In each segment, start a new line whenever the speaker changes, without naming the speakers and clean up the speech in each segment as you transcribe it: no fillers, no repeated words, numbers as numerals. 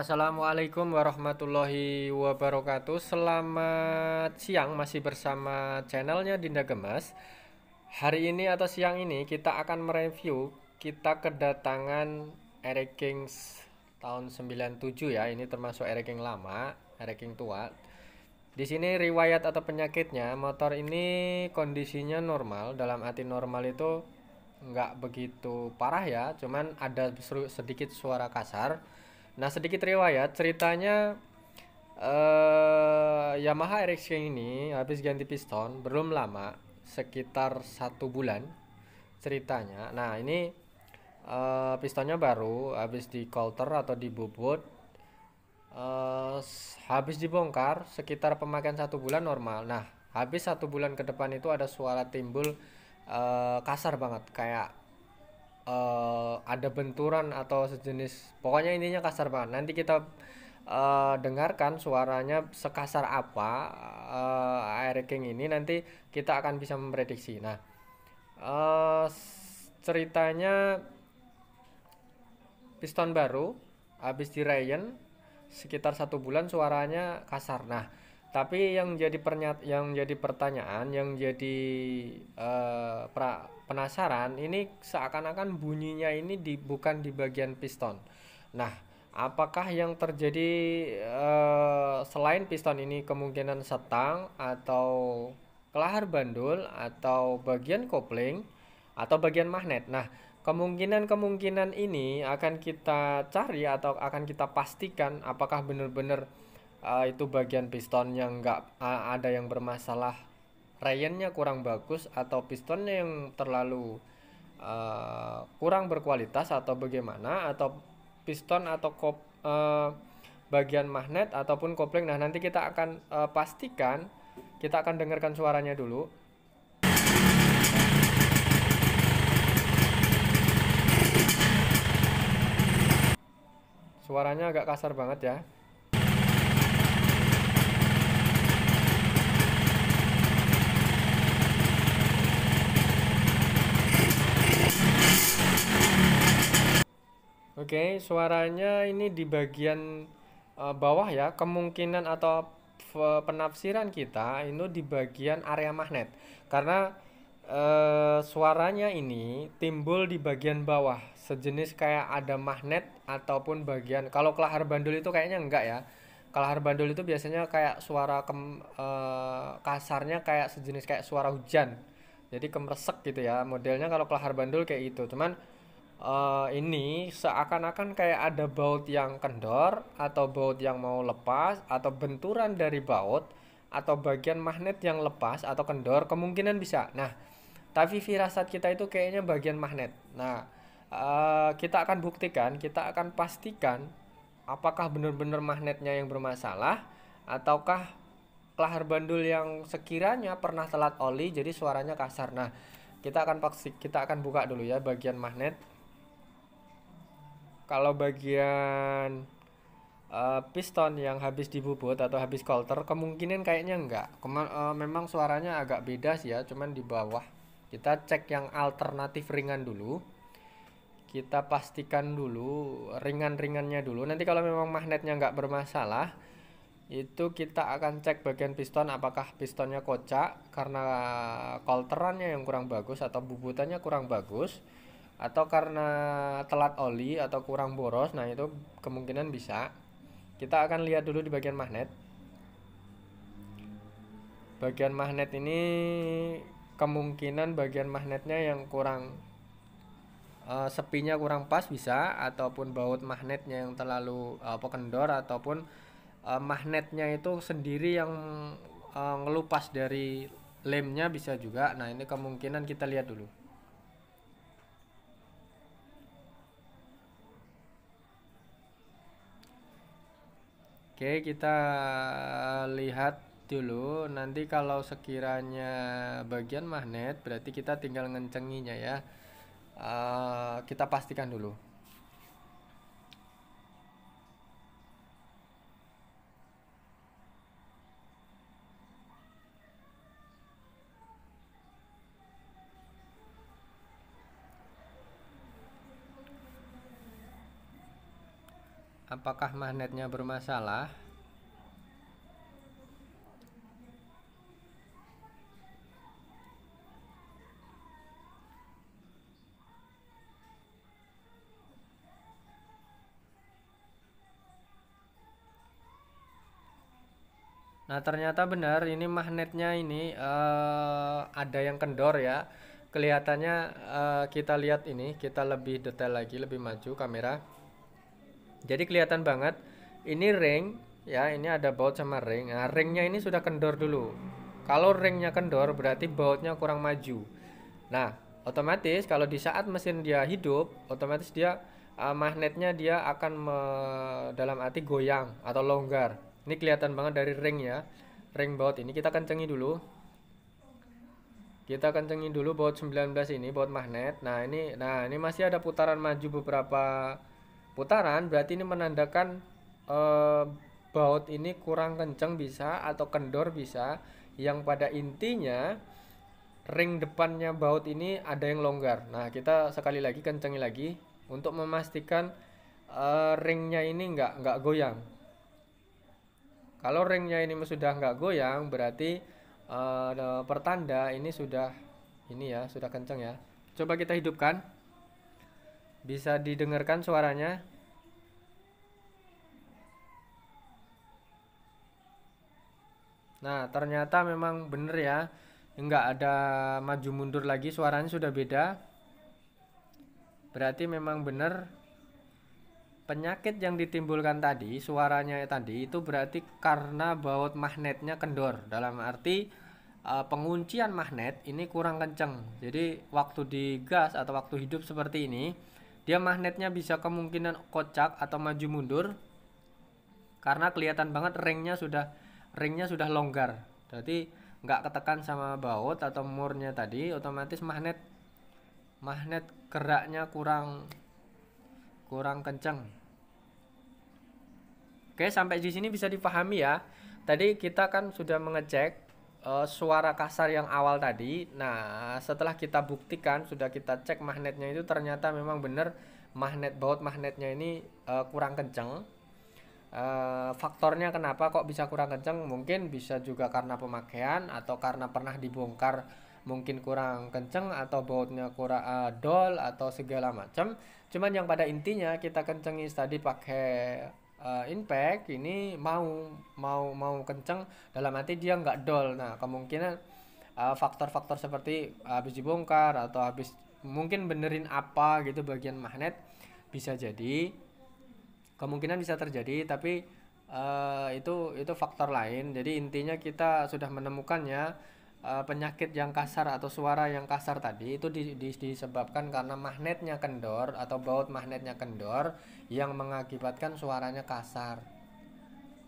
Assalamualaikum warahmatullahi wabarakatuh. Selamat siang, masih bersama channelnya Dinda Gemas. Hari ini atau siang ini kita akan mereview. Kita kedatangan Eric Kings tahun 97 ya. Ini termasuk Eric King lama, Eric King tua. Di sini riwayat atau penyakitnya, motor ini kondisinya normal. Dalam arti normal itu nggak begitu parah ya, cuman ada sedikit suara kasar. Nah, sedikit riwayat ceritanya, Yamaha RX King ini habis ganti piston belum lama, sekitar 1 bulan ceritanya. Nah, ini pistonnya baru habis di coulter atau dibobot, habis dibongkar sekitar pemakaian 1 bulan normal. Nah, habis 1 bulan ke depan itu ada suara timbul kasar banget, kayak ada benturan atau sejenis, pokoknya intinya kasar banget. Nanti kita dengarkan suaranya sekasar apa Air King ini, nanti kita akan bisa memprediksi. Nah, ceritanya piston baru habis di Ryan sekitar 1 bulan suaranya kasar. Nah, tapi yang jadi pertanyaan, yang jadi penasaran, ini seakan-akan bunyinya ini bukan di bagian piston. Nah, apakah yang terjadi selain piston ini kemungkinan setang atau kelahar bandul atau bagian kopling atau bagian magnet. Nah, kemungkinan-kemungkinan ini akan kita cari atau akan kita pastikan apakah benar-benar itu bagian piston yang nggak ada yang bermasalah, rayennya kurang bagus, atau pistonnya yang terlalu kurang berkualitas, atau bagaimana, atau piston atau bagian magnet ataupun kopling. Nah, nanti kita akan pastikan. Kita akan dengarkan suaranya dulu. Suaranya agak kasar banget ya. Oke, suaranya ini di bagian bawah ya. Kemungkinan atau penafsiran kita ini di bagian area magnet. Karena suaranya ini timbul di bagian bawah, sejenis kayak ada magnet ataupun bagian. Kalau kelahar bandul itu kayaknya enggak ya. Kelahar bandul itu biasanya kayak suara kasarnya kayak sejenis kayak suara hujan. Jadi kemresek gitu ya. Modelnya kalau kelahar bandul kayak itu. Cuman ini seakan-akan kayak ada baut yang kendor, atau baut yang mau lepas, atau benturan dari baut, atau bagian magnet yang lepas atau kendor, kemungkinan bisa. Nah, tapi firasat kita itu kayaknya bagian magnet. Nah, kita akan buktikan, kita akan pastikan apakah benar-benar magnetnya yang bermasalah, ataukah kelahar bandul yang sekiranya pernah telat oli jadi suaranya kasar. Nah, kita akan buka dulu ya bagian magnet. Kalau bagian piston yang habis dibobot atau habis coulter, kemungkinan kayaknya enggak. Memang suaranya agak beda sih ya, cuman di bawah. Kita cek yang alternatif ringan dulu. Kita pastikan dulu ringan-ringannya dulu. Nanti kalau memang magnetnya nggak bermasalah, itu kita akan cek bagian piston, apakah pistonnya kocak karena coulterannya yang kurang bagus atau bubutannya kurang bagus, atau karena telat oli atau kurang boros. Nah, itu kemungkinan bisa. Kita akan lihat dulu di bagian magnet. Bagian magnet ini kemungkinan bagian magnetnya yang kurang sepinya kurang pas bisa, ataupun baut magnetnya yang terlalu kendor, ataupun magnetnya itu sendiri yang ngelupas dari lemnya bisa juga. Nah, ini kemungkinan kita lihat dulu. Oke, kita lihat dulu. Nanti kalau sekiranya bagian magnet, berarti kita tinggal ngencenginya ya. Kita pastikan dulu. apakah magnetnya bermasalah. Nah, ternyata benar ini magnetnya ini ada yang kendor ya. Kelihatannya kita lihat ini, kita lebih detail lagi, lebih maju kamera. Jadi kelihatan banget ini ring ya, ini ada baut sama ring. Nah, ringnya ini sudah kendor dulu. Kalau ringnya kendor berarti bautnya kurang maju. Nah, otomatis kalau di saat mesin dia hidup, otomatis dia magnetnya dia akan dalam arti goyang atau longgar. Ini kelihatan banget dari ring ya. Ring baut ini kita kencengi dulu. Kita kencengin dulu baut 19 ini, baut magnet. Nah, ini masih ada putaran maju beberapa putaran, berarti ini menandakan eh, baut ini kurang kenceng bisa atau kendor bisa. Yang pada intinya ring depannya baut ini ada yang longgar. Nah, kita sekali lagi kencengi lagi untuk memastikan ringnya ini nggak goyang. Kalau ringnya ini sudah nggak goyang, berarti pertanda ini sudah ini ya, sudah kenceng ya. Coba kita hidupkan. Bisa didengarkan suaranya. Nah, ternyata memang bener ya. Nggak ada maju mundur lagi, suaranya sudah beda. Berarti memang bener penyakit yang ditimbulkan tadi, suaranya tadi itu berarti karena baut magnetnya kendor. Dalam arti penguncian magnet ini kurang kenceng. Jadi waktu digas atau waktu hidup seperti ini, dia magnetnya bisa kemungkinan kocak atau maju mundur karena kelihatan banget ringnya sudah longgar. Jadi nggak ketekan sama baut atau murnya tadi, otomatis magnet geraknya kurang kenceng. Oke, sampai di sini bisa dipahami ya. Tadi kita kan sudah mengecek suara kasar yang awal tadi. Nah, setelah kita buktikan, sudah kita cek magnetnya itu ternyata memang benar baut magnetnya ini kurang kenceng. Faktornya kenapa kok bisa kurang kenceng? Mungkin bisa juga karena pemakaian atau karena pernah dibongkar mungkin kurang kenceng atau bautnya kurang dol atau segala macam. Cuman yang pada intinya kita kencengi tadi pakai impact ini mau kenceng dalam arti dia nggak dol. Nah, kemungkinan faktor-faktor seperti habis dibongkar atau habis mungkin benerin apa gitu bagian magnet bisa jadi, kemungkinan bisa terjadi, tapi itu faktor lain. Jadi intinya kita sudah menemukannya penyakit yang kasar atau suara yang kasar tadi itu disebabkan karena magnetnya kendor atau baut magnetnya kendor yang mengakibatkan suaranya kasar.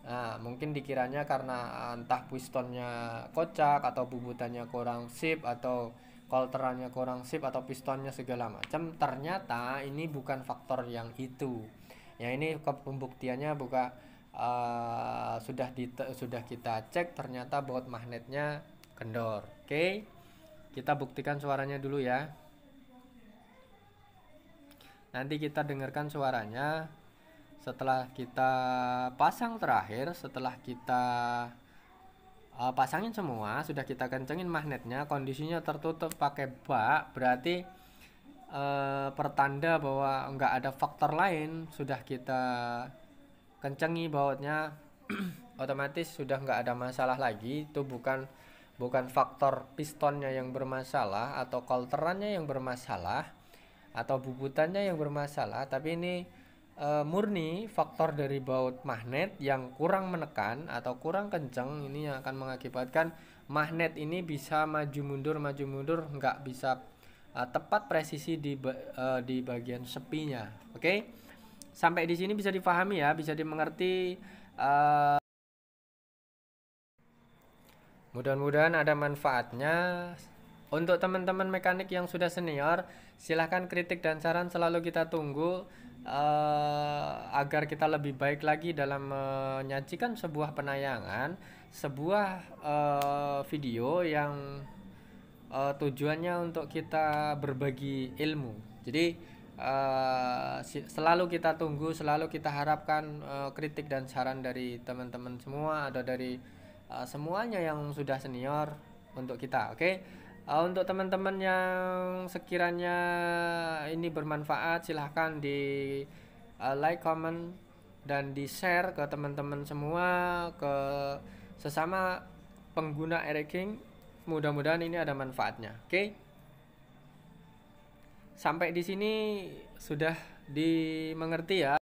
Nah, mungkin dikiranya karena entah pistonnya kocak atau bubutannya kurang sip atau kolterannya kurang sip atau pistonnya segala macam. Ternyata ini bukan faktor yang itu. Ya, ini pembuktiannya sudah kita cek ternyata baut magnetnya kendor. Oke, kita buktikan suaranya dulu ya. Nanti kita dengarkan suaranya setelah kita pasang terakhir. Setelah kita pasangin semua, sudah kita kencengin magnetnya, kondisinya tertutup pakai bak, berarti pertanda bahwa nggak ada faktor lain. Sudah kita kencengi bautnya otomatis sudah nggak ada masalah lagi. Itu bukan faktor pistonnya yang bermasalah atau kolterannya yang bermasalah atau bubutannya yang bermasalah, tapi ini murni faktor dari baut magnet yang kurang menekan atau kurang kenceng. Ini yang akan mengakibatkan magnet ini bisa maju mundur nggak bisa tepat presisi di bagian sepinya. Oke, sampai di sini bisa dipahami ya, bisa dimengerti. Mudah-mudahan ada manfaatnya. Untuk teman-teman mekanik yang sudah senior, silahkan kritik dan saran selalu kita tunggu agar kita lebih baik lagi dalam menyajikan sebuah penayangan, sebuah video yang tujuannya untuk kita berbagi ilmu. Jadi selalu kita tunggu, selalu kita harapkan kritik dan saran dari teman-teman semua atau dari semuanya yang sudah senior untuk kita. Oke. Untuk teman-teman yang sekiranya ini bermanfaat, silahkan di like, comment, dan di share ke teman-teman semua, ke sesama pengguna King. Mudah-mudahan ini ada manfaatnya. Oke. Sampai di sini sudah dimengerti ya.